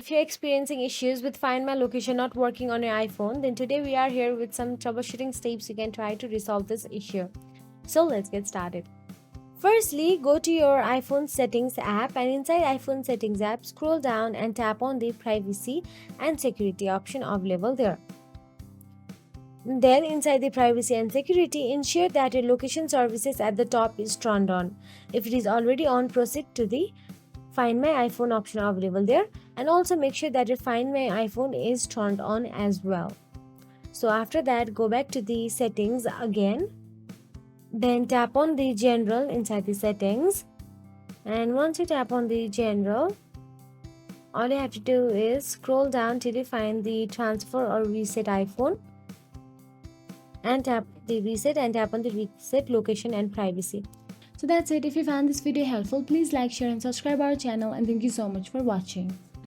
If you're experiencing issues with Find My Location not working on your iPhone, then today we are here with some troubleshooting steps you can try to resolve this issue. So let's get started. Firstly, go to your iPhone settings app, and inside iPhone settings app, scroll down and tap on the privacy and security option available there. Then inside the privacy and security, ensure that your location services at the top is turned on. If it is already on, proceed to the Find My iPhone option available there, and also make sure that your Find My iPhone is turned on as well. So after that, go back to the settings again, then tap on the general inside the settings, and once you tap on the general, all you have to do is scroll down till you find the transfer or reset iPhone, and tap the reset and tap on the reset location and privacy. So that's it. If you found this video helpful, please like, share and subscribe our channel, and thank you so much for watching.